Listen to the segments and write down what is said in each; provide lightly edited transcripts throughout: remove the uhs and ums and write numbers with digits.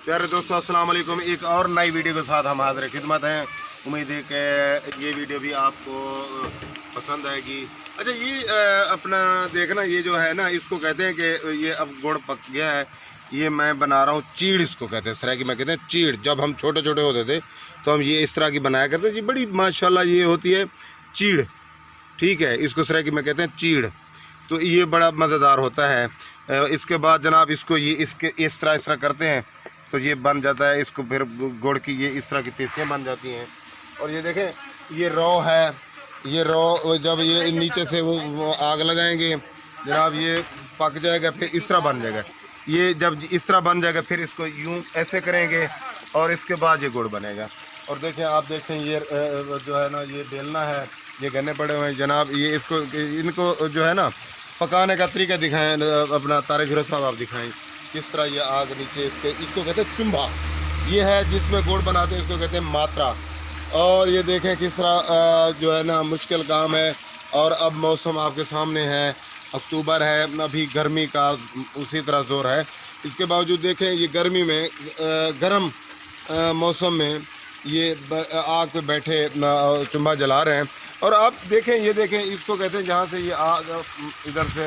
प्यारे दोस्तों, अस्सलाम वालेकुम। एक और नई वीडियो के साथ हम हाजिर खिदमत हैं। उम्मीद है कि ये वीडियो भी आपको पसंद आएगी। अच्छा, ये अपना देखना, ये जो है ना, इसको कहते हैं कि ये अब गुड़ पक गया है। ये मैं बना रहा हूँ चीड़, इसको कहते हैं सराय की में कहते हैं चीड़। जब हम छोटे छोटे होते थे तो हम ये इस तरह की बनाया करते जी, बड़ी माशाल्लाह ये होती है चीड़, ठीक है। इसको सराय की में कहते हैं चीड़। तो ये बड़ा मज़ेदार होता है। इसके बाद जनाब इसको ये इसके इस तरह करते हैं तो ये बन जाता है। इसको फिर गुड़ की ये इस तरह की तेसियाँ बन जाती हैं। और ये देखें, ये रॉ है, ये रॉ जब ये नीचे से वो आग लगाएंगे जनाब, ये पक जाएगा, फिर इस तरह बन जाएगा। ये जब इस तरह बन जाएगा फिर इसको यूं ऐसे करेंगे और इसके बाद ये गुड़ बनेगा। और देखें, आप देखें ये जो है ना, ये बेलना है, ये गन्ने पड़े हुए हैं जनाब। ये इसको इनको जो है ना पकाने का तरीका दिखाएं अपना तारिक हीरो साहब, आप दिखाएं किस तरह ये आग नीचे इसको कहते हैं चुम्बा। ये है जिसमें गुड़ बनाते हैं, इसको कहते हैं मात्रा। और ये देखें किस तरह जो है ना मुश्किल काम है। और अब मौसम आपके सामने है, अक्टूबर है, अभी गर्मी का उसी तरह जोर है। इसके बावजूद देखें, ये गर्मी में गर्म मौसम में ये आग पे बैठे चुम्बा जला रहे हैं। और आप देखें, ये देखें, इसको कहते हैं जहाँ से ये आग इधर से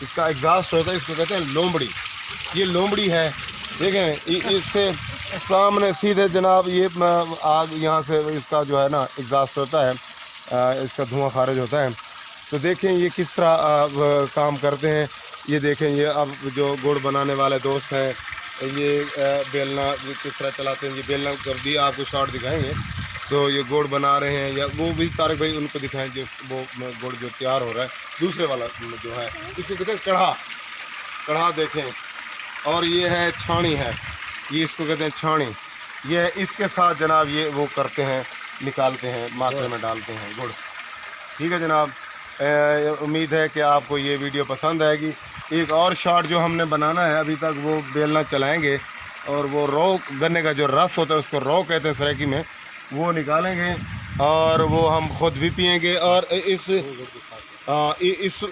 इसका एग्जॉस्ट होता है, इसको कहते हैं लोमड़ी। ये लोमड़ी है, देखें इससे सामने सीधे जनाब ये आग यहाँ से इसका जो है ना एग्जॉस्ट होता है, इसका धुआं खारिज होता है। तो देखें ये किस तरह काम करते हैं। ये देखें, ये अब जो गुड़ बनाने वाले दोस्त हैं, ये बेलना किस तरह चलाते हैं। ये बेलना कर दिया, आपको शॉर्ट दिखाएंगे। तो ये गुड़ बना रहे हैं, या वो भी तारिक भाई उनको दिखाएं जो वो गुड़ जो तैयार हो रहा है। दूसरे वाला जो है इसको कहते हैं कढ़ा, कढ़ा देखें। और ये है छानी है, ये इसको कहते हैं छानी। ये इसके साथ जनाब ये वो करते हैं, निकालते हैं, मात्रे में डालते हैं गुड़, ठीक है जनाब। उम्मीद है कि आपको ये वीडियो पसंद आएगी। एक और शॉट जो हमने बनाना है अभी तक, वो बेलना चलाएंगे और वो रॉ गन्ने का जो रस होता है उसको रॉ कहते हैं सरायकी में, वो निकालेंगे और वो हम खुद भी पिएंगे। और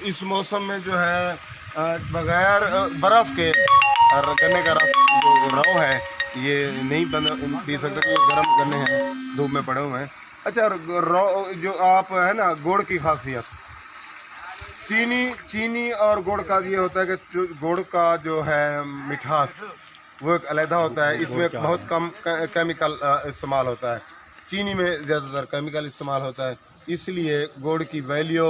इस मौसम में जो है बगैर बर्फ़ के गन्ने का रस जो रॉ है ये नहीं पी सकते, क्योंकि गर्म गन्ने हैं, धूप में पड़े हुए हैं। अच्छा, रॉ जो आप है ना, गुड़ की खासियत चीनी और गुड़ का ये होता है कि गुड़ का जो है मिठास वो एक अलहदा होता है। इसमें बहुत कम केमिकल इस्तेमाल होता है, चीनी में ज़्यादातर केमिकल इस्तेमाल होता है। इसलिए गुड़ की वैल्यू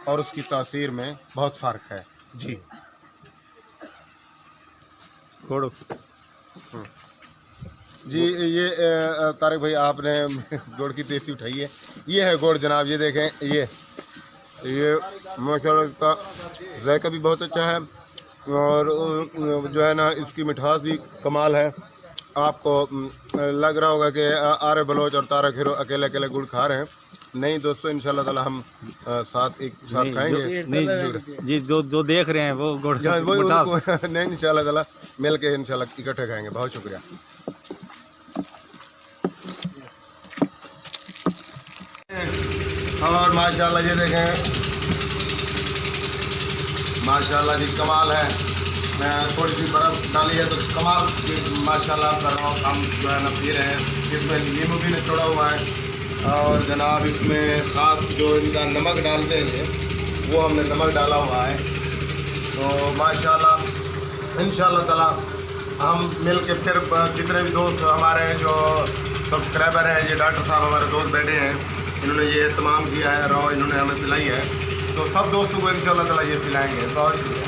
और उसकी तासीर में बहुत फ़र्क है जी। गुड़ जी, ये तारिक भाई आपने गुड़ की तेज़ी उठाई है। ये है गुड़ जनाब, ये देखें, ये माशाल्लाह का जायका भी बहुत अच्छा है और जो है ना इसकी मिठास भी कमाल है। आपको लग रहा होगा कि आरे बलोच और तारिक हीरो अकेले अकेले गुड़ खा रहे हैं। नहीं दोस्तों, इंशाल्लाह ताला हम एक साथ खाएंगे। नहीं जी, जो देख रहे हैं वो गुड़ नहीं, इंशाल्लाह ताला मिल के इंशाल्लाह इकट्ठे खाएंगे। बहुत शुक्रिया। और माशाल्लाह ये देखें, माशाल्लाह जी कमाल है। मैं थोड़ी सी बर्फ़ डाली है तो कमाल माशाल्लाह कर रहा हूँ। हम जो है ना पी रहे हैं। इसमें नींबू भी निचोड़ा हुआ है और जनाब इसमें साथ जो इनका नमक डालते हैं वो हमने नमक डाला हुआ है। तो माशाल्लाह इंशाल्लाह ताला हम मिल के फिर जितने भी दोस्त हमारे जो सब्सक्राइबर हैं, ये डॉक्टर साहब हमारे दोस्त बैठे हैं, इन्होंने ये तमाम किया है, रॉ इन्होंने हमें पिलाई है, तो सब दोस्तों को इंशाल्लाह ताला ये पिलाएंगे। बहुत शुक्रिया।